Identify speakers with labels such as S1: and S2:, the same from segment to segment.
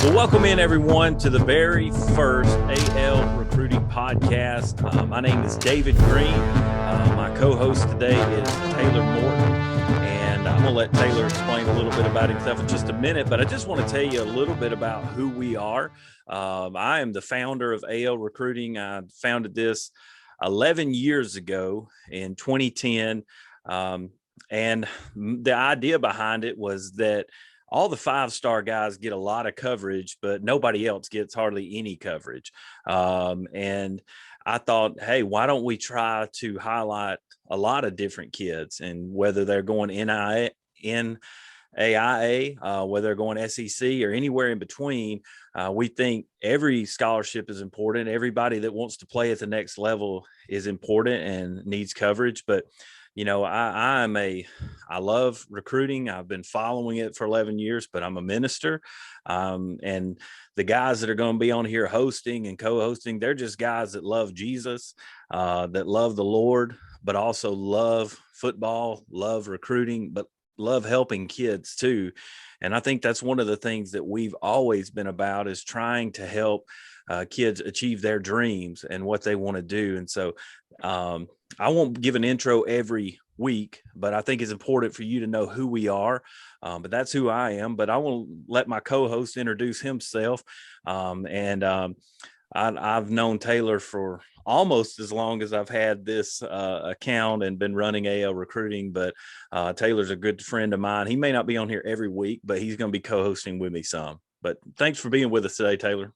S1: Well, welcome in everyone to the very first AL Recruiting Podcast. My name is David Green. My co-host today is Taylor Morton, and I'm going to let Taylor explain a little bit about himself in just a minute, but I just want to tell you a little bit about who we are. I am the founder of AL Recruiting. I founded this 11 years ago in 2010, and the idea behind it was that all the five-star guys get a lot of coverage, but nobody else gets hardly any coverage. And I thought, hey, why don't we try to highlight a lot of different kids, and whether they're going NAIA, whether they're going SEC or anywhere in between, we think every scholarship is important. Everybody that wants to play at the next level is important and needs coverage. But you know, I love recruiting. I've been following it for 11 years, but I'm a minister. And the guys that are going to be on here hosting and co-hosting, they're just guys that love Jesus, that love the Lord, but also love football, love recruiting, but love helping kids too. And I think that's one of the things that we've always been about, is trying to help kids achieve their dreams and what they want to do. And so I won't give an intro every week, but I think it's important for you to know who we are. But that's who I am. But I will let my co-host introduce himself. I've known Taylor for almost as long as I've had this account and been running AL Recruiting. But Taylor's a good friend of mine. He may not be on here every week, but he's going to be co-hosting with me some. But thanks for being with us today, Taylor.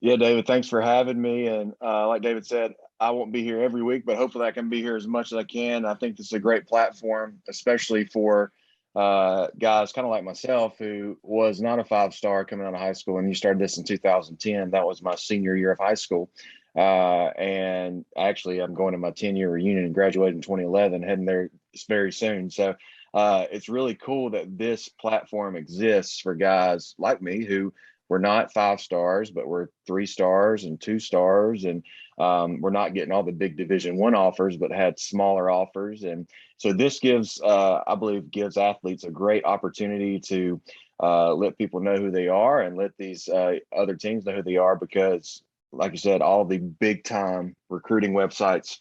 S2: Yeah, David, thanks for having me. And like David said, I won't be here every week, but hopefully I can be here as much as I can. I think this is a great platform, especially for guys kind of like myself, who was not a five-star coming out of high school. And you started this in 2010. That was my senior year of high school. And actually, I'm going to my 10-year reunion and graduated in 2011, heading there very soon. So it's really cool that this platform exists for guys like me who we're not five stars, but we're 3 stars and 2 stars. And we're not getting all the big Division I offers, but had smaller offers. And so this gives, I believe, gives athletes a great opportunity to let people know who they are, and let these other teams know who they are, because like you said, all the big time recruiting websites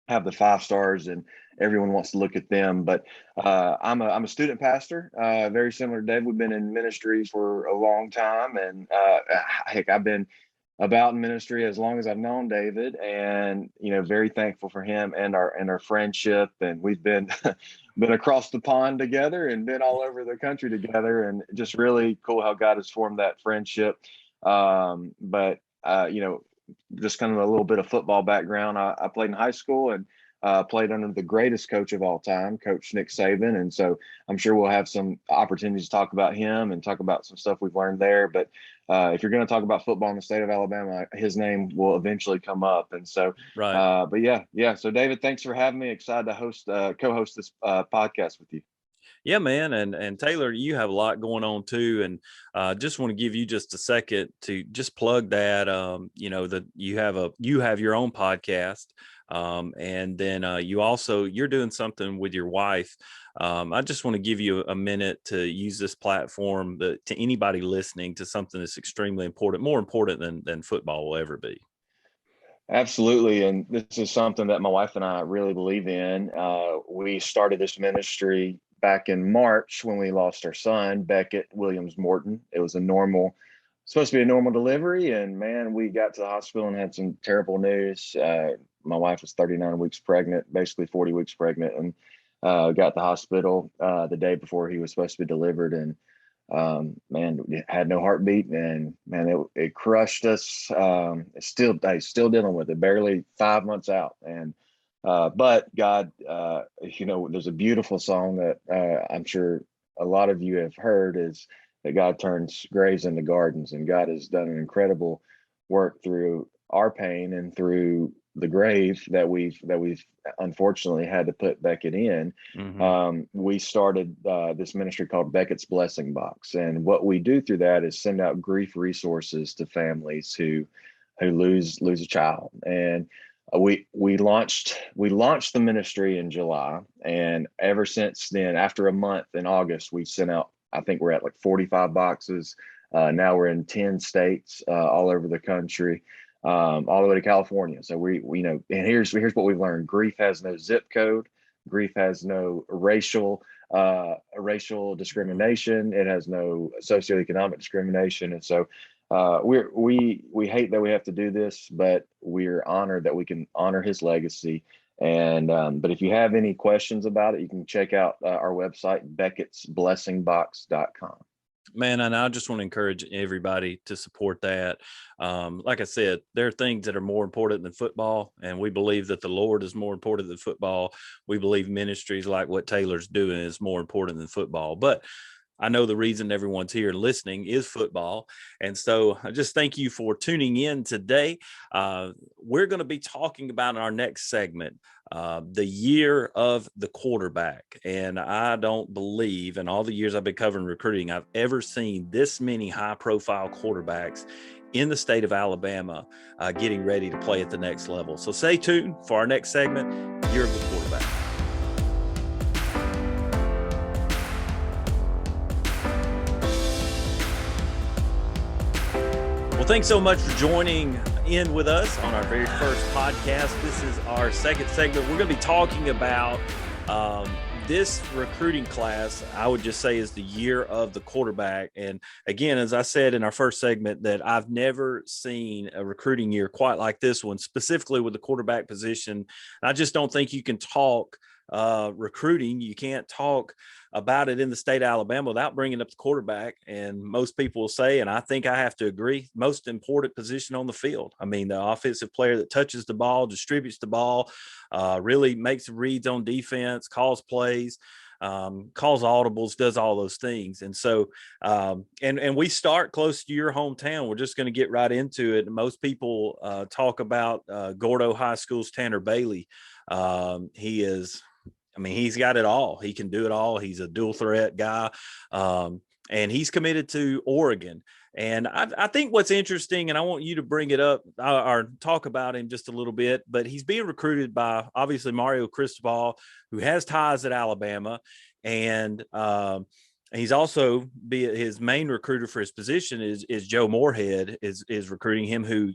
S2: have the 5 stars and everyone wants to look at them. But I'm a student pastor, very similar to Dave. We've been in ministry for a long time, and heck, I've been about in ministry as long as I've known David, and very thankful for him and our friendship. And we've been been across the pond together and been all over the country together, and just really cool how God has formed that friendship. But just kind of a little bit of football background. I played in high school and played under the greatest coach of all time, Coach Nick Saban. And so I'm sure we'll have some opportunities to talk about him and talk about some stuff we've learned there. But if you're going to talk about football in the state of Alabama, his name will eventually come up. And so,
S1: right.
S2: But yeah. So David, thanks for having me. Excited to co-host this podcast with you.
S1: Yeah, man. And Taylor, you have a lot going on too. And just want to give you just a second to just plug that, that you have your own podcast. And then you're doing something with your wife. I just want to give you a minute to use this platform to anybody listening to something that's extremely important, more important than football will ever be.
S2: Absolutely. And this is something that my wife and I really believe in. We started this ministry back in March when we lost our son, Beckett Williams Morton. It was supposed to be a normal delivery. And man, we got to the hospital and had some terrible news. My wife was 39 weeks pregnant, basically 40 weeks pregnant, and got to the hospital the day before he was supposed to be delivered. And man, it had no heartbeat, and man, it crushed us. It's still dealing with it, barely 5 months out. And but God, there's a beautiful song that I'm sure a lot of you have heard, is that God turns graves into gardens, and God has done an incredible work through our pain and through the grave that we've unfortunately had to put Beckett in.
S1: Mm-hmm.
S2: We started this ministry called Beckett's Blessing Box, and what we do through that is send out grief resources to families who lose a child. And we launched the ministry in July, and ever since then, after a month in August, we sent out, I think we're at like 45 boxes Now we're in 10 states all over the country, all the way to California. So we and here's what we've learned: grief has no zip code, grief has no racial discrimination, it has no socioeconomic discrimination, and so we hate that we have to do this, but we're honored that we can honor his legacy. And but if you have any questions about it, you can check out our website, beckettsblessingbox.com.
S1: Man, and I just want to encourage everybody to support that. Like I said, there are things that are more important than football, and we believe that the Lord is more important than football. We believe ministries like what Taylor's doing is more important than football. But I know the reason everyone's here listening is football. And so I just thank you for tuning in today. We're going to be talking about in our next segment, the year of the quarterback. And I don't believe in all the years I've been covering recruiting, I've ever seen this many high profile quarterbacks in the state of Alabama getting ready to play at the next level. So stay tuned for our next segment, Year of the Quarterback. Thanks so much for joining in with us on our very first podcast. This is our second segment. We're going to be talking about this recruiting class. I would just say is the year of the quarterback. And again, as I said in our first segment, that I've never seen a recruiting year quite like this one, specifically with the quarterback position. I just don't think you can talk recruiting. You can't talk about it in the state of Alabama without bringing up the quarterback. And most people will say, and I think I have to agree, most important position on the field. I mean, the offensive player that touches the ball, distributes the ball, really makes reads on defense, calls plays, calls audibles, does all those things. And so, and we start close to your hometown. We're just going to get right into it. Most people talk about Gordo High School's Tanner Bailey. He's got it all. He can do it all. He's a dual threat guy. And he's committed to Oregon. And I think what's interesting, and I want you to bring it up or talk about him just a little bit, but he's being recruited by obviously Mario Cristobal, who has ties at Alabama. And he's also his main recruiter for his position is Joe Moorhead is recruiting him, who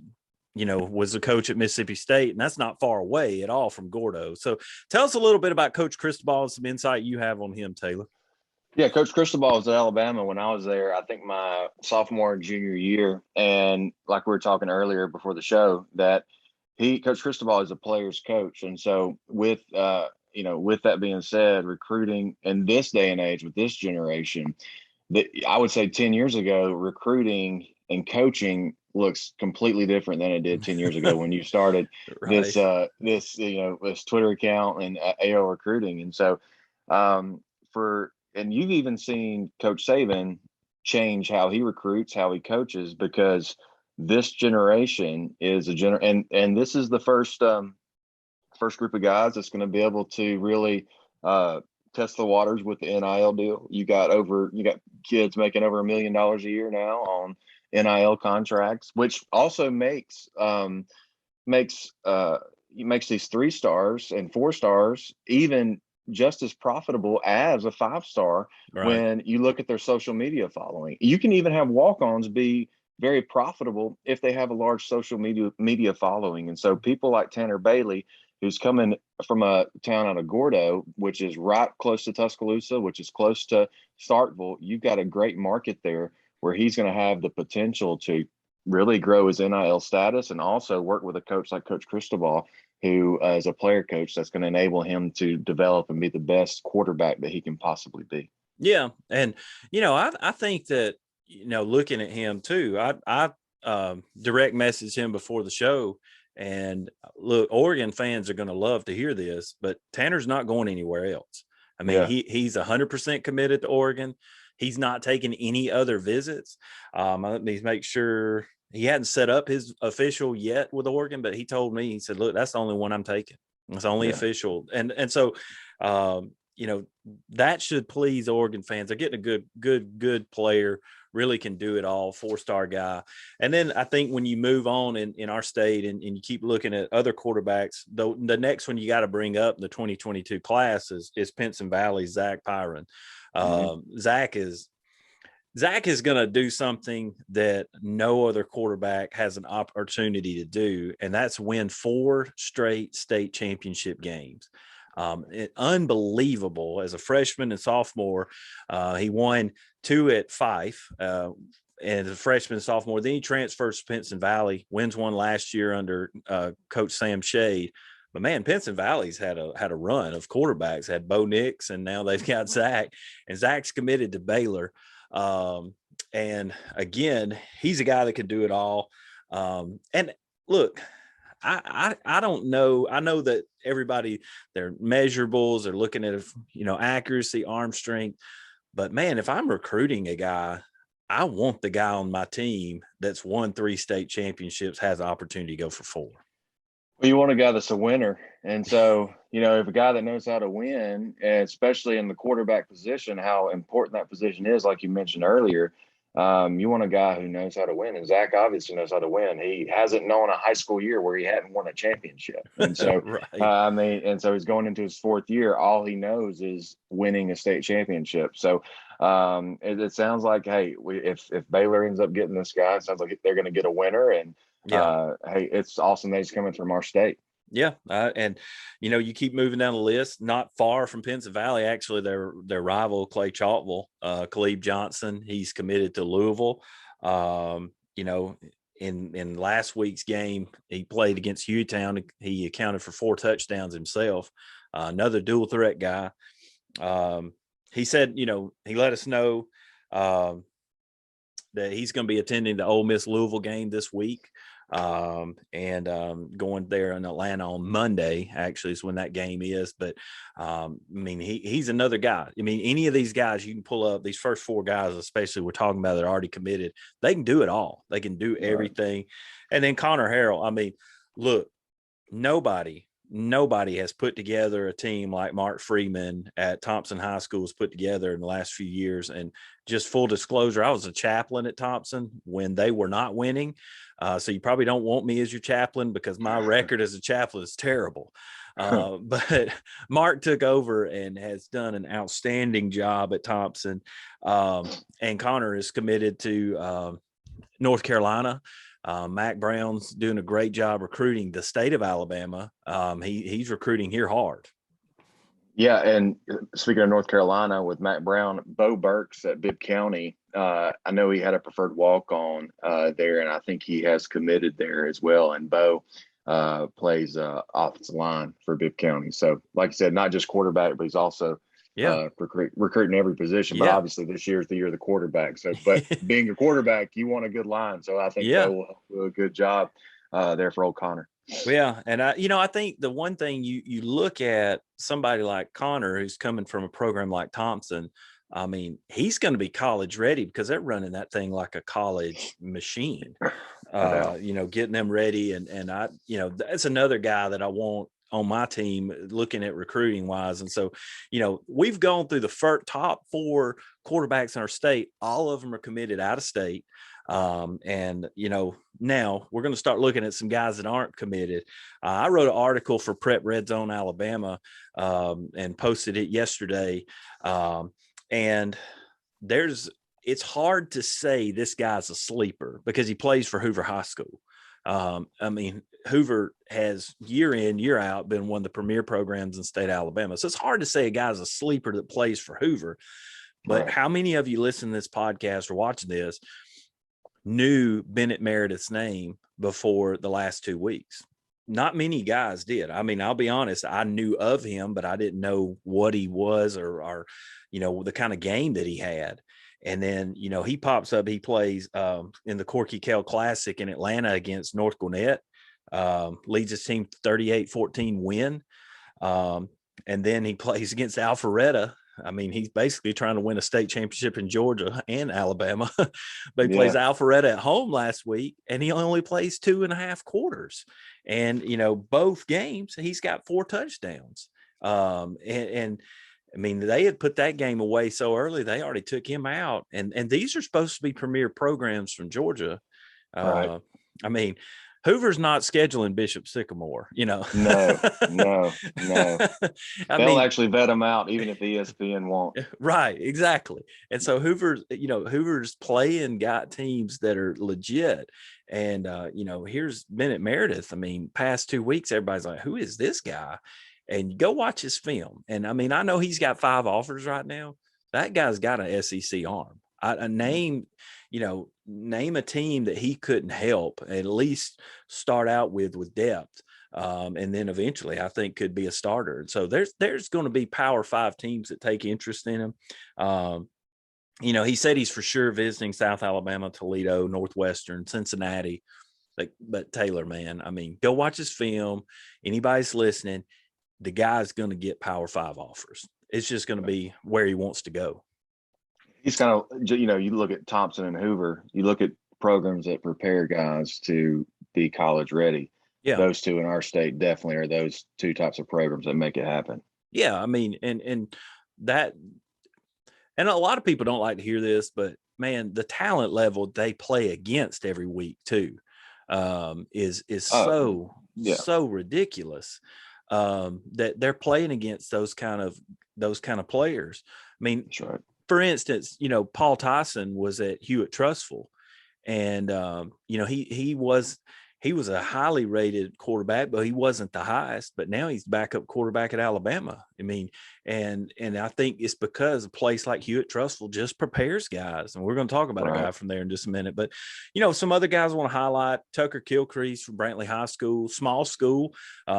S1: was a coach at Mississippi State, and that's not far away at all from Gordo. So tell us a little bit about Coach Cristobal and some insight you have on him, Taylor.
S2: Yeah, Coach Cristobal was at Alabama when I was there, I think my sophomore and junior year. And like we were talking earlier before the show, that Coach Cristobal is a player's coach. And so with that being said, recruiting in this day and age with this generation, I would say 10 years ago, recruiting and coaching looks completely different than it did 10 years ago when you started
S1: Right.
S2: this Twitter account and AO recruiting. And so and you've even seen Coach Saban change how he recruits, how he coaches, because this generation is and this is the first group of guys that's going to be able to really test the waters with the NIL deal. You got kids making over $1 million a year now on NIL contracts, which also makes these 3 stars and 4 stars even just as profitable as a 5-star. Right. When you look at their social media following. You can even have walk-ons be very profitable if they have a large social media following. And so people like Tanner Bailey, who's coming from a town out of Gordo, which is right close to Tuscaloosa, which is close to Starkville, you've got a great market there where he's going to have the potential to really grow his NIL status and also work with a coach like Coach Cristobal, who is a player coach that's going to enable him to develop and be the best quarterback that he can possibly be.
S1: Yeah. And, I think that, looking at him too, I direct messaged him before the show. And look, Oregon fans are going to love to hear this, but Tanner's not going anywhere else. I mean, he's 100% committed to Oregon. He's not taking any other visits. Let me make sure he hadn't set up his official yet with Oregon, but he told me, he said, look, that's the only one I'm taking. It's only official. And so, that should please Oregon fans. They're getting a good player, really can do it all, 4-star guy. And then I think when you move on in our state and you keep looking at other quarterbacks, the next one you got to bring up in the 2022 class is Pinson Valley's Zach Pyron. Zach is, Zach is going to do something that no other quarterback has an opportunity to do, and that's win 4 straight state championship games. Unbelievable. As a freshman and sophomore, he won 2 at Fife, and as a freshman and sophomore. Then he transfers to Pinson Valley, wins one last year under Coach Sam Shade. But man, Pinson Valley's had a run of quarterbacks. Had Bo Nix, and now they've got Zach, and Zach's committed to Baylor. And again, he's a guy that can do it all. And look, I don't know. I know that everybody, their measurables are looking at, accuracy, arm strength. But man, if I'm recruiting a guy, I want the guy on my team that's won 3 state championships, has an opportunity to go for 4.
S2: Well, you want a guy that's a winner. And so, if a guy that knows how to win, and especially in the quarterback position, how important that position is, like you mentioned earlier, you want a guy who knows how to win. And Zach obviously knows how to win. He hasn't known a high school year where he hadn't won a championship. And so,
S1: right.
S2: And so he's going into his 4th year. All he knows is winning a state championship. So it sounds like, hey, if Baylor ends up getting this guy, it sounds like they're going to get a winner. And hey, it's awesome that he's coming from our state.
S1: Yeah, and you keep moving down the list. Not far from Pinson Valley, actually, their rival Clay Chalkville, Khalib Johnson. He's committed to Louisville. In last week's game, he played against Hughtown. He accounted for 4 touchdowns himself. Another dual threat guy. He said, he let us know that he's going to be attending the Ole Miss Louisville game this week. Going there in Atlanta on Monday, actually, is when that game is. But he's another guy. Any of these guys you can pull up, these first 4 guys, especially we're talking about, that are already committed, they can do it all. They can do everything. Right. And then Connor Harrell, look, nobody has put together a team like Mark Freeman at Thompson High School has put together in the last few years. And just full disclosure, I was a chaplain at Thompson when they were not winning. So you probably don't want me as your chaplain, because my record as a chaplain is terrible. But Mark took over and has done an outstanding job at Thompson. And Connor is committed to North Carolina. Mac Brown's doing a great job recruiting the state of Alabama. He's recruiting here hard.
S2: Yeah, and speaking of North Carolina with Mac Brown, Bo Burks at Bibb County, I know he had a preferred walk-on there, and I think he has committed there as well. And Bo plays offensive line for Bibb County. So, like I said, not just quarterback, but he's also recruiting every position. But obviously this year is the year of the quarterback. So, but being a quarterback, you want a good line. So I think Bo will do a good job there for old Connor.
S1: Yeah. And I think the one thing you look at somebody like Connor, who's coming from a program like Thompson, he's going to be college ready, because they're running that thing like a college machine, getting them ready. And I, that's another guy that I want on my team looking at recruiting wise. And so, we've gone through the top 4 quarterbacks in our state. All of them are committed out of state. Now we're going to start looking at some guys that aren't committed. I wrote an article for Prep Red Zone Alabama and posted it yesterday. And it's hard to say this guy's a sleeper because he plays for Hoover High School. Hoover has year in, year out been one of the premier programs in state of Alabama. So it's hard to say a guy's a sleeper that plays for Hoover. But How many of you listen to this podcast or watching this knew Bennett Meredith's name before the last 2 weeks? Not many guys did. I'll be honest, I knew of him, but I didn't know what he was or the kind of game that he had. And then, he pops up, he plays in the Corky Kell Classic in Atlanta against North Gwinnett, leads his team 38-14 win. And then he plays against Alpharetta. He's basically trying to win a state championship in Georgia and Alabama, but he plays Alpharetta at home last week, and he only plays 2.5 quarters. And, both games, he's got 4 touchdowns. They had put that game away so early, they already took him out. And these are supposed to be premier programs from Georgia.
S2: Right.
S1: Hoover's not scheduling Bishop Sycamore,
S2: No.
S1: I
S2: They'll
S1: mean,
S2: actually vet them out, even if ESPN won't.
S1: right, exactly. And so Hoover's playing got teams that are legit. And here's Bennett Meredith. I mean, past 2 weeks, everybody's like, who is this guy? And go watch his film. And I mean, I know he's got 5 offers right now. That guy's got an SEC arm. A name a team that he couldn't help, at least start out with depth. And then eventually I think could be a starter. And so there's going to be Power 5 teams that take interest in him. He said he's for sure visiting South Alabama, Toledo, Northwestern, Cincinnati. But Taylor, man, I mean, go watch his film. Anybody's listening, the guy's going to get Power 5 offers. It's just going to be where he wants to go.
S2: He's kind of, you look at Thompson and Hoover, you look at programs that prepare guys to be college ready.
S1: Yeah.
S2: Those two in our state definitely are those two types of programs that make it happen.
S1: Yeah. I mean, and a lot of people don't like to hear this, but man, the talent level they play against every week too, is so ridiculous, that they're playing against those kind of players. I mean,
S2: that's right.
S1: For instance, Paul Tyson was at Hewitt-Trussville, and he was a highly rated quarterback, but he wasn't the highest. But now he's backup quarterback at Alabama. I mean, and I think it's because a place like Hewitt-Trussville just prepares guys, and we're going to talk about a guy from there in just a minute. But some other guys I want to highlight: Tucker Kilcrease from Brantley High School, small school.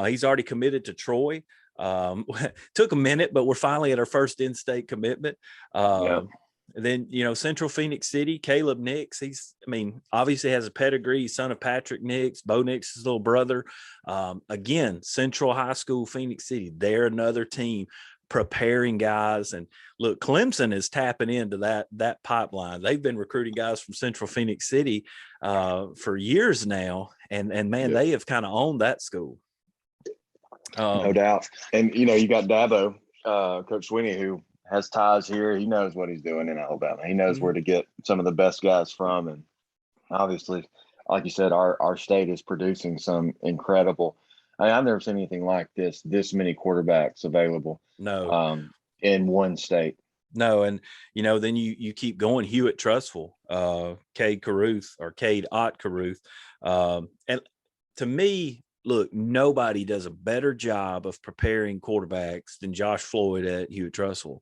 S1: He's already committed to Troy. Took a minute, but we're finally at our first in-state commitment. And then Central Phoenix City, Caleb Nix, obviously has a pedigree. He's son of Patrick Nix, Bo Nix's little brother. Again, Central High School, Phoenix City, they're another team preparing guys. And look, Clemson is tapping into that pipeline. They've been recruiting guys from Central Phoenix City for years now, and they have kind of owned that school.
S2: No doubt. And, you got Dabo, Coach Swinney, who has ties here. He knows what he's doing in Alabama. He knows where to get some of the best guys from. And obviously, like you said, our state is producing some incredible – I've never seen anything like this many quarterbacks available.
S1: No.
S2: In one state.
S1: No, and then you keep going. Hewitt-Trussville, Cade Ott-Carruth. And to me, look, nobody does a better job of preparing quarterbacks than Josh Floyd at Hewitt-Trussville.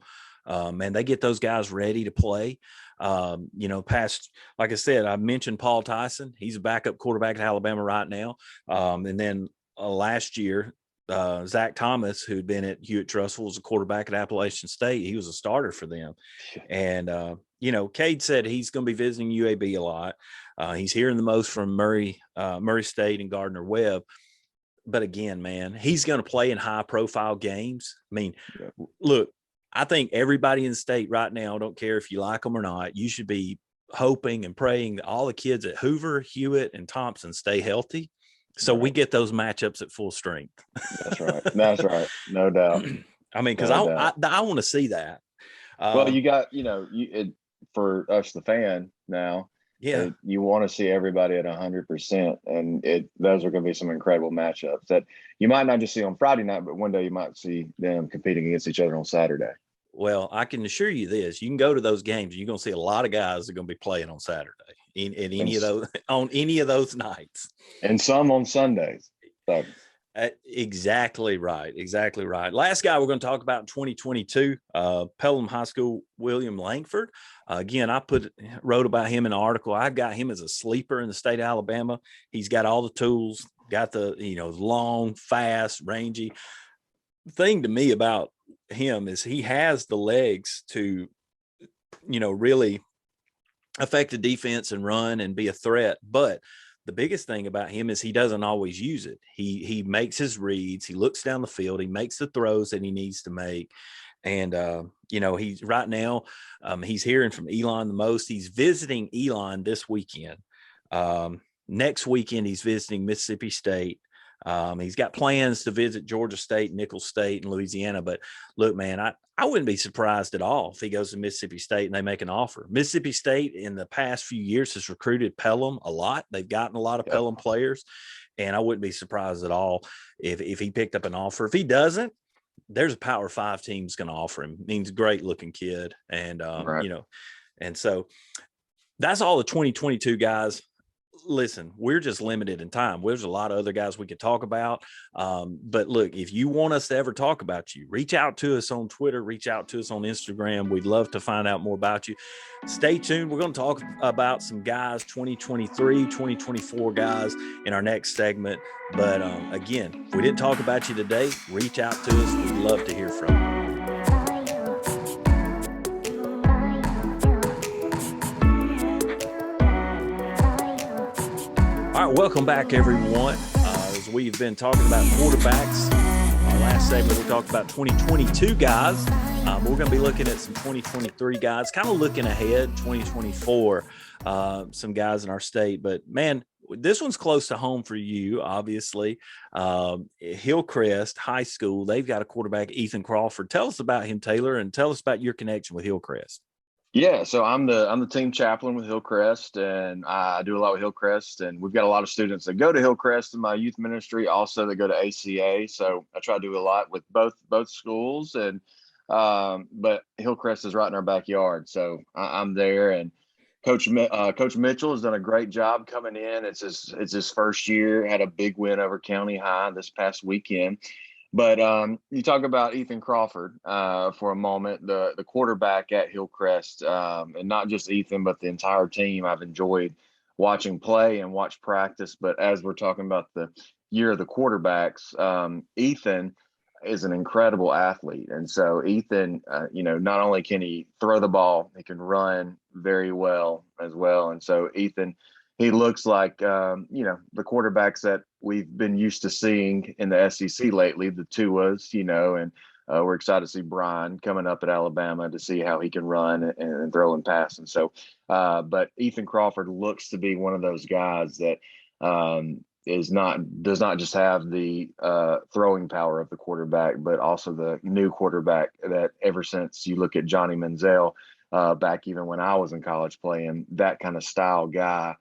S1: Man, they get those guys ready to play. Like I said, I mentioned Paul Tyson. He's a backup quarterback at Alabama right now. And then last year, Zach Thomas, who'd been at Hewitt-Trussville, was a quarterback at Appalachian State. He was a starter for them. And, Cade said he's going to be visiting UAB a lot. He's hearing the most from Murray State and Gardner-Webb. But again, man, he's going to play in high-profile games. I mean, look, I think everybody in the state right now, don't care if you like them or not, you should be hoping and praying that all the kids at Hoover, Hewitt, and Thompson stay healthy, so we get those matchups at full strength.
S2: That's right. That's right. No doubt.
S1: I mean, because I want to see that.
S2: Well, you got, for us, the fan now, you want to see everybody at 100%, and those are going to be some incredible matchups that you might not just see on Friday night, but one day you might see them competing against each other on Saturday.
S1: Well, I can assure you this: you can go to those games, you're going to see a lot of guys that are going to be playing on Saturday in any of those on any of those nights,
S2: and some on Sundays. So.
S1: Exactly right. Last guy we're going to talk about in 2022, Pelham High School, William Langford. Again, I wrote about him in an article. I've got him as a sleeper in the state of Alabama. He's got all the tools, got the long, fast, rangy. The thing to me about him is he has the legs to, really affect the defense and run and be a threat. But the biggest thing about him is he doesn't always use it. He makes his reads. He looks down the field. He makes the throws that he needs to make. And, he's right now, he's hearing from Elon the most. He's visiting Elon this weekend. Next weekend, he's visiting Mississippi State. He's got plans to visit Georgia State, Nicholls State, and Louisiana. But look, man, I wouldn't be surprised at all if he goes to Mississippi State and they make an offer. Mississippi State in the past few years has recruited Pelham a lot. They've gotten a lot of Pelham players, and I wouldn't be surprised at all if he picked up an offer. If he doesn't, there's a Power 5 team's going to offer him. He's a great looking kid, and and so that's all the 2022 guys. Listen, we're just limited in time. There's a lot of other guys we could talk about. But look, if you want us to ever talk about you, reach out to us on Twitter, reach out to us on Instagram. We'd love to find out more about you. Stay tuned. We're going to talk about some guys, 2023, 2024 guys in our next segment. But again, if we didn't talk about you today, reach out to us. We'd love to hear from you. All right, welcome back, everyone. As we've been talking about quarterbacks, our last segment we talked about 2022 guys. We're going to be looking at some 2023 guys, kind of looking ahead, 2024, some guys in our state. But, man, this one's close to home for you, obviously. Hillcrest High School, they've got a quarterback, Ethan Crawford. Tell us about him, Taylor, and tell us about your connection with Hillcrest.
S2: Yeah, so I'm the team chaplain with Hillcrest, and I do a lot with Hillcrest, and we've got a lot of students that go to Hillcrest in my youth ministry, also that go to ACA. So I try to do a lot with both schools, and but Hillcrest is right in our backyard, so I'm there. And Coach Mitchell has done a great job coming in. It's his first year. Had a big win over County High this past weekend. But you talk about Ethan Crawford for a moment, the quarterback at Hillcrest, and not just Ethan, but the entire team. I've enjoyed watching play and watch practice. But as we're talking about the year of the quarterbacks, Ethan is an incredible athlete. And so Ethan, not only can he throw the ball, he can run very well as well. And so Ethan, he looks like, the quarterbacks that we've been used to seeing in the SEC lately, the Tuas, and we're excited to see Brian coming up at Alabama to see how he can run and throw and pass. And so, but Ethan Crawford looks to be one of those guys that does not just have the throwing power of the quarterback, but also the new quarterback that ever since you look at Johnny Manziel, back even when I was in college playing, that kind of style guy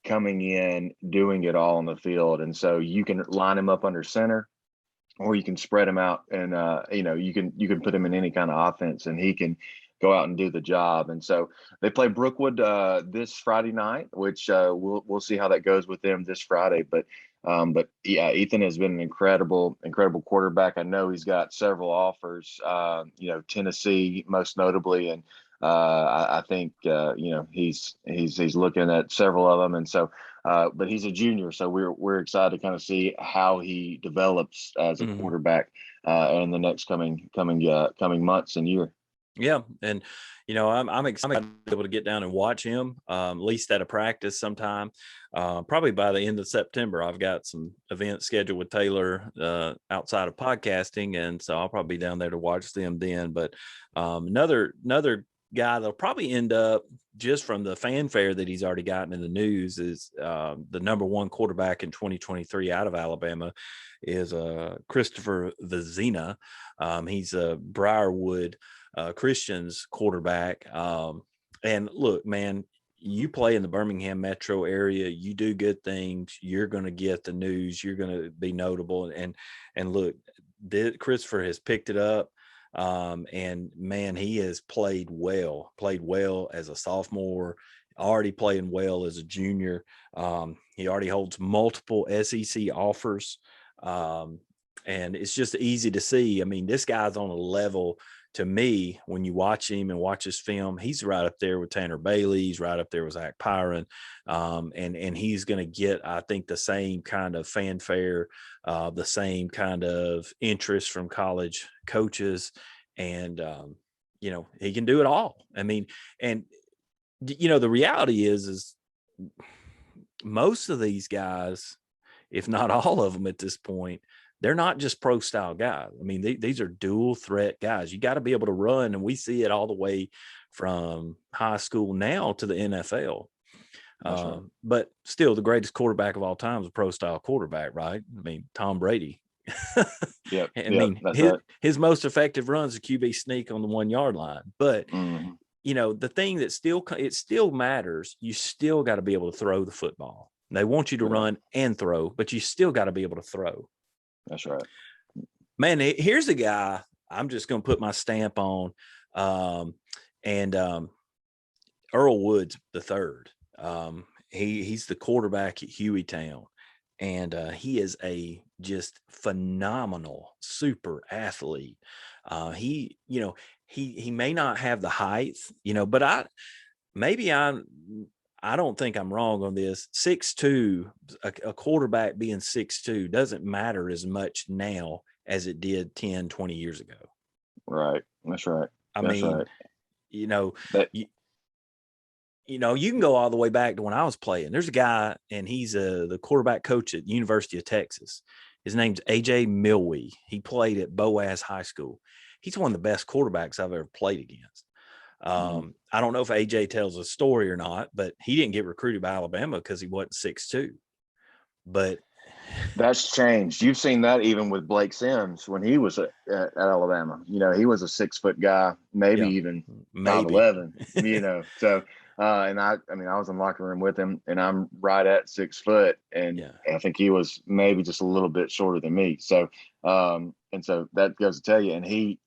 S2: coming in, doing it all on the field. And so you can line him up under center, or you can spread him out, and you can put him in any kind of offense, and he can go out and do the job. And so they play Brookwood this Friday night, which we'll see how that goes with them this Friday. But yeah, Ethan has been an incredible quarterback. I know he's got several offers, Tennessee most notably, and I think he's looking at several of them, and so but he's a junior, so we're excited to kind of see how he develops as a quarterback in the next coming months and year.
S1: Yeah, and I'm excited to be able to get down and watch him, at least at a practice sometime. Probably by the end of September. I've got some events scheduled with Taylor outside of podcasting, and so I'll probably be down there to watch them then. But another guy that'll probably end up, just from the fanfare that he's already gotten in the news, is the number one quarterback in 2023 out of Alabama is Christopher Vezina. He's a Briarwood Christian's quarterback. And look, man, you play in the Birmingham metro area, you do good things, you're going to get the news, you're going to be notable. And look, Christopher has picked it up. And man, he has played well as a sophomore, already playing well as a junior. He already holds multiple SEC offers. And it's just easy to see. I mean, this guy's on a level, to me, when you watch him and watch his film, he's right up there with Tanner Bailey. He's right up there with Zach Pyron. And he's going to get, I think, the same kind of fanfare, the same kind of interest from college coaches. And, he can do it all. I mean, and, the reality is most of these guys, if not all of them at this point, they're not just pro style guys. I mean, these are dual threat guys. You got to be able to run. And we see it all the way from high school now to the NFL.
S2: That's right.
S1: But still, the greatest quarterback of all time is a pro-style quarterback, right? I mean, Tom Brady.
S2: Yep.
S1: I
S2: Yep.
S1: mean,
S2: That's right.
S1: his most effective runs a QB sneak on the 1 yard line. But
S2: Mm-hmm.
S1: the thing that still matters, you still got to be able to throw the football. They want you to run and throw, but you still got to be able to throw.
S2: That's right.
S1: Man, here's a guy I'm just going to put my stamp on, and Earl Woods III. He's the quarterback at Hueytown, and he is a just phenomenal super athlete. He may not have the height, but I don't think I'm wrong on this. 6'2", a quarterback being 6'2" doesn't matter as much now as it did 10, 20 years ago.
S2: Right. That's right.
S1: I
S2: That's
S1: mean,
S2: right.
S1: You can go all the way back to when I was playing. There's a guy, and he's the quarterback coach at University of Texas. His name's AJ Milwee. He played at Boaz High School. He's one of the best quarterbacks I've ever played against. I don't know if AJ tells a story or not, but he didn't get recruited by Alabama because he wasn't 6'2". But
S2: that's changed. You've seen that even with Blake Sims when he was at Alabama. He was a 6-foot guy, maybe even 5'11". So and I was in the locker room with him, and I'm right at 6 foot, and I think he was maybe just a little bit shorter than me. So and so that goes to tell you, and he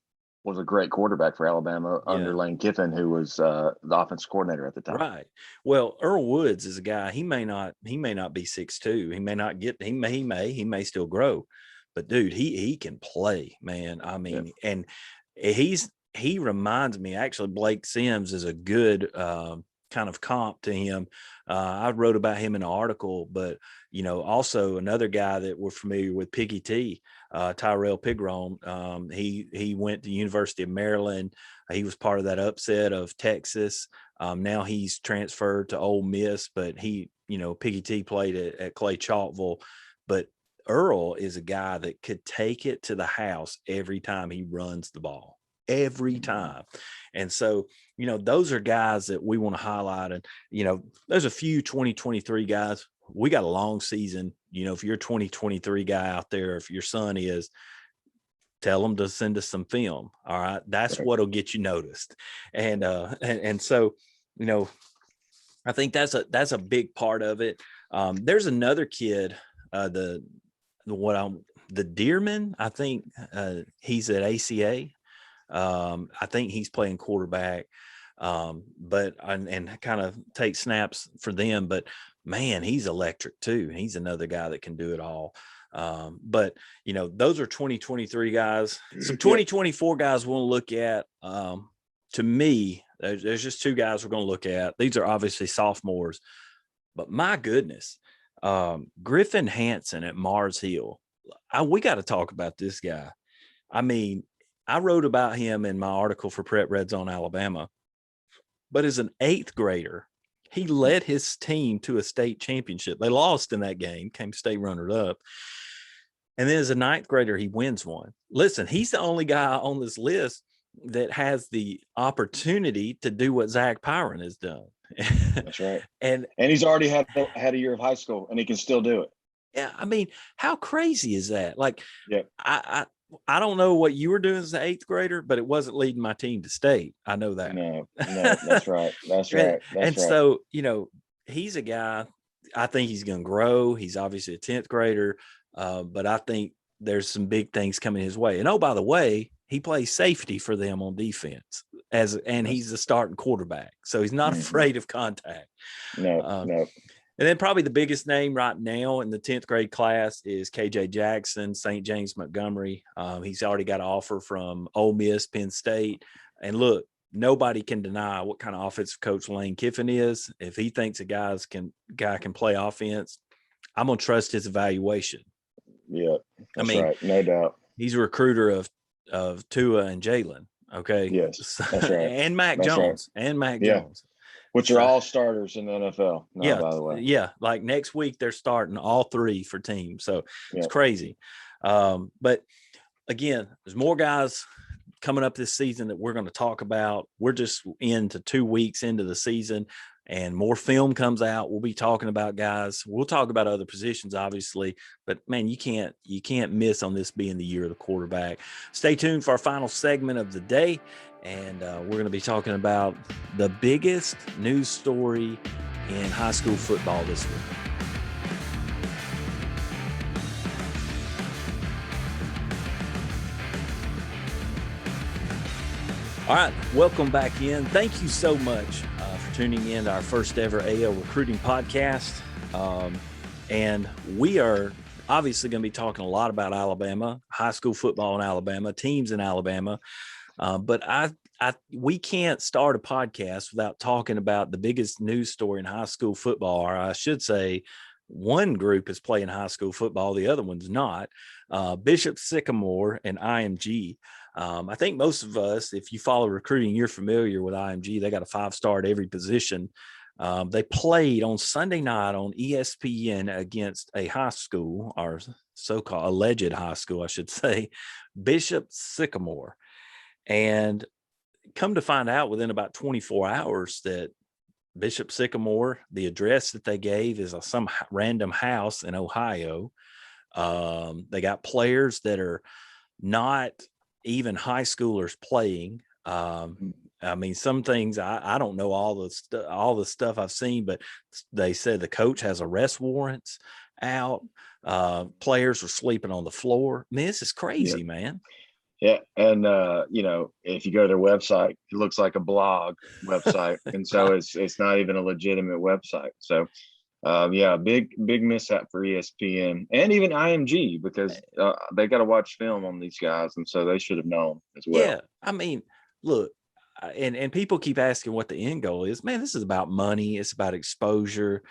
S2: was a great quarterback for Alabama under Lane Kiffin, who was the offensive coordinator at the time.
S1: Right. Well, Earl Woods is a guy. He may not be 6'2". He may not get. He may still grow, but dude, he can play, man. I mean, and he reminds me. Actually, Blake Sims is a good kind of comp to him. I wrote about him in an article, but also another guy that we're familiar with, Piggy T. Tyrell Pigrome. He went to University of Maryland. He was part of that upset of Texas. Now he's transferred to Ole Miss, but Piggy T played at Clay Chalkville. But Earl is a guy that could take it to the house every time he runs the ball, every time. And so, those are guys that we want to highlight. And, there's a few 2023 guys. We got a long season. If you're a 2023 guy out there, if your son is, tell them to send us some film. All right. That's what'll get you noticed. And so, I think that's a big part of it. There's another kid, the Dearman, I think he's at ACA. I think he's playing quarterback, but kind of take snaps for them. But man, he's electric too. He's another guy that can do it all. But those are 2023 guys. Some 2024 guys we'll look at. To me, there's just two guys we're going to look at. These are obviously sophomores, but my goodness, Griffin Hansen at Mars Hill. We got to talk about this guy. I mean, I wrote about him in my article for Prep Red Zone Alabama, but as an 8th grader, he led his team to a state championship. They lost in that game, came state runner-up. And then as a 9th grader, he wins one. Listen, he's the only guy on this list that has the opportunity to do what Zach Pyron has done.
S2: That's right.
S1: and
S2: he's already had a year of high school, and he can still do it.
S1: Yeah, I mean, how crazy is that? Like,
S2: I
S1: don't know what you were doing as an 8th grader, but it wasn't leading my team to state. I know that.
S2: No, that's right. That's right.
S1: So, he's a guy, I think he's going to grow. He's obviously a 10th grader, but I think there's some big things coming his way. And oh, by the way, he plays safety for them on defense and he's the starting quarterback. So he's not afraid of contact.
S2: No.
S1: And then probably the biggest name right now in the 10th grade class is KJ Jackson, St. James Montgomery. He's already got an offer from Ole Miss, Penn State. And look, nobody can deny what kind of offensive coach Lane Kiffin is. If he thinks a guy can play offense, I'm going to trust his evaluation.
S2: Yeah, that's right. No doubt.
S1: He's a recruiter of Tua and Jalen. Okay.
S2: Yes, that's right.
S1: And Mac Jones. Right. And Mac Jones.
S2: Which are all starters in the NFL now, by the way.
S1: Yeah, like next week they're starting all 3 for teams. So it's crazy. But again, there's more guys coming up this season that we're going to talk about. We're just into 2 weeks into the season. and more film comes out, we'll be talking about guys. We'll talk about other positions, obviously, but man, you can't miss on this being the year of the quarterback. Stay tuned for our final segment of the day, and we're going to be talking about the biggest news story in high school football this week. All right, welcome back in. Thank you so much for tuning in to our first ever AL recruiting podcast. And we are obviously going to be talking a lot about Alabama, high school football in Alabama, teams in Alabama. But we can't start a podcast without talking about the biggest news story in high school football, or I should say, one group is playing high school football, the other one's not. Bishop Sycamore and IMG. I think most of us, if you follow recruiting, you're familiar with IMG. They got a 5-star at every position. They played on Sunday night on ESPN against a high school, or so-called alleged high school, I should say, Bishop Sycamore. And come to find out within about 24 hours that Bishop Sycamore, the address that they gave is some random house in Ohio. They got players that are not even high schoolers playing. I mean, some things I don't know all the stuff I've seen, but they said the coach has arrest warrants out. Players are sleeping on the floor. I mean, this is crazy, man.
S2: Yeah. And, if you go to their website, it looks like a blog website. And so it's not even a legitimate website. So, big mishap for ESPN and even IMG, because they got to watch film on these guys. And so they should have known as well.
S1: Yeah. I mean, look, and people keep asking what the end goal is. Man, this is about money. It's about exposure.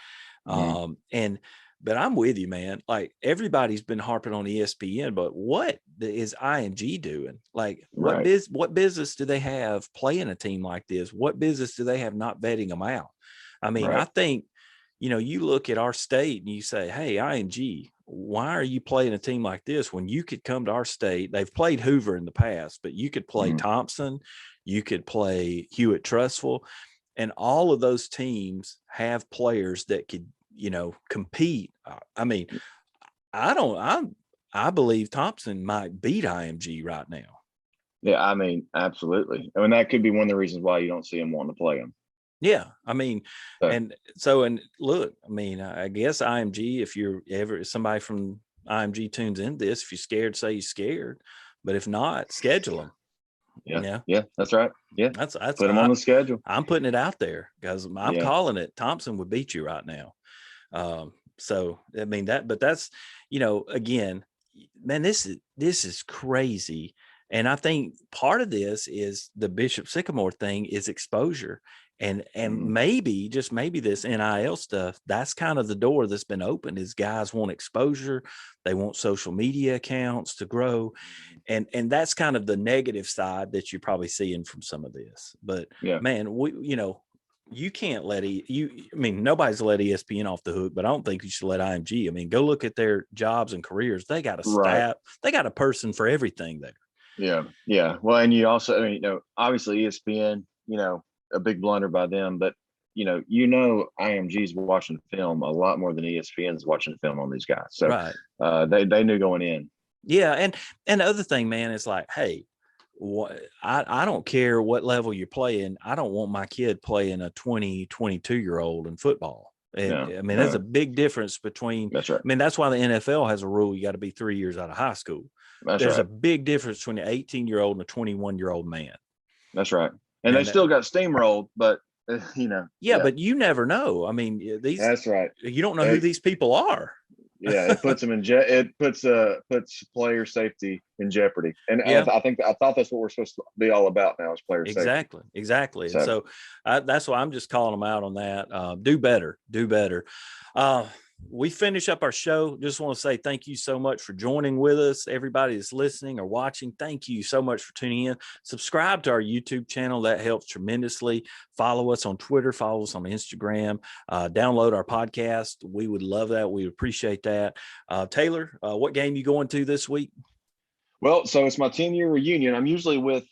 S1: But I'm with you, man. Like, everybody's been harping on ESPN, but what is IMG doing? Like, what business do they have playing a team like this? What business do they have not vetting them out? I mean, I think, you look at our state and you say, hey, IMG, why are you playing a team like this when you could come to our state? They've played Hoover in the past, but you could play Thompson, you could play Hewitt-Trussville, and all of those teams have players that could, compete. I mean, I believe Thompson might beat IMG right now.
S2: Yeah, I mean, absolutely. I mean, that could be one of the reasons why you don't see him wanting to play him.
S1: Yeah, I mean, and look, I mean, I guess IMG, if somebody from IMG tunes in this, if you're scared, say you're scared, but if not, schedule them.
S2: Yeah, that's right. Yeah,
S1: that's
S2: put them on the schedule.
S1: I'm putting it out there because I'm calling it. Thompson would beat you right now. So I mean but that's, again, man, this is crazy. And I think part of this is the Bishop Sycamore thing is exposure. And maybe, just maybe, this NIL stuff, that's kind of the door that's been opened, is guys want exposure. They want social media accounts to grow. And that's kind of the negative side that you're probably seeing from some of this. But man, you can't nobody's let ESPN off the hook, but I don't think you should let IMG. I mean, go look at their jobs and careers. They got a staff. They got a person for everything there.
S2: Yeah. Well, and you also, obviously ESPN, a big blunder by them, but IMG's watching film a lot more than ESPN's watching film on these guys. So they knew going in.
S1: Yeah. And the other thing, man, is like, hey, I don't care what level you're playing. I don't want my kid playing a 22-year-old in football. There's a big difference between.
S2: That's right.
S1: I mean, that's why the NFL has a rule: you got to be 3 years out of high school. There's a big difference between an 18-year-old and a 21-year-old man.
S2: That's right. And they still got steamrolled, but
S1: but you never know. I mean,
S2: that's right.
S1: You don't know who these people are.
S2: Yeah, it puts them in it puts player safety in jeopardy. And I thought that's what we're supposed to be all about now, is player safety.
S1: Exactly. And so that's why I'm just calling them out on that. Do better. We finish up our show. Just want to say thank you so much for joining with us. Everybody that's listening or watching, thank you so much for tuning in. Subscribe to our YouTube channel. That helps tremendously. Follow us on Twitter. Follow us on Instagram. Download our podcast. We would love that. We appreciate that. Taylor, what game you going to this week?
S2: Well, so it's my 10-year reunion. I'm usually with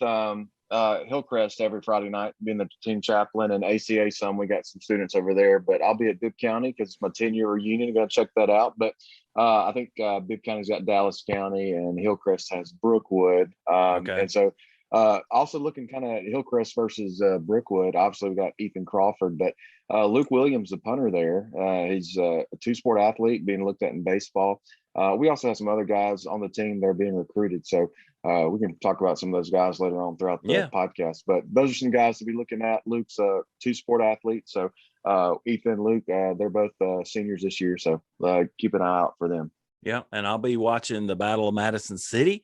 S2: Hillcrest every Friday night, being the team chaplain, and ACA some. We got some students over there, but I'll be at Bibb County because it's my 10-year reunion. Got to check that out. But I think Bibb County's got Dallas County, and Hillcrest has Brookwood.
S1: Okay.
S2: And so also looking kind of at Hillcrest versus Brookwood. Obviously, we got Ethan Crawford, but Luke Williams, the punter there, he's a two-sport athlete being looked at in baseball. We also have some other guys on the team that are being recruited. So we can talk about some of those guys later on throughout the podcast. But those are some guys to be looking at. Luke's a two-sport athlete. So Ethan, Luke, they're both seniors this year. So keep an eye out for them.
S1: Yeah, and I'll be watching the Battle of Madison City,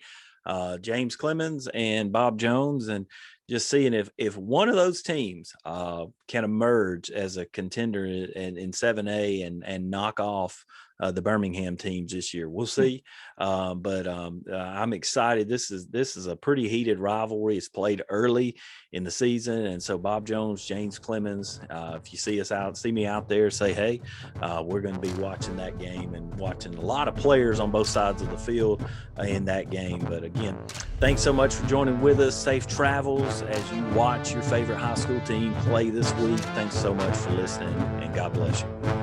S1: James Clemens and Bob Jones, and just seeing if one of those teams can emerge as a contender in 7A and knock off the Birmingham teams this year. We'll see. But I'm excited. This is a pretty heated rivalry. It's played early in the season. And so Bob Jones, James Clemens, if you see me out there, say, hey, we're going to be watching that game and watching a lot of players on both sides of the field in that game. But again, thanks so much for joining with us. Safe travels as you watch your favorite high school team play this week. Thanks so much for listening, and God bless you.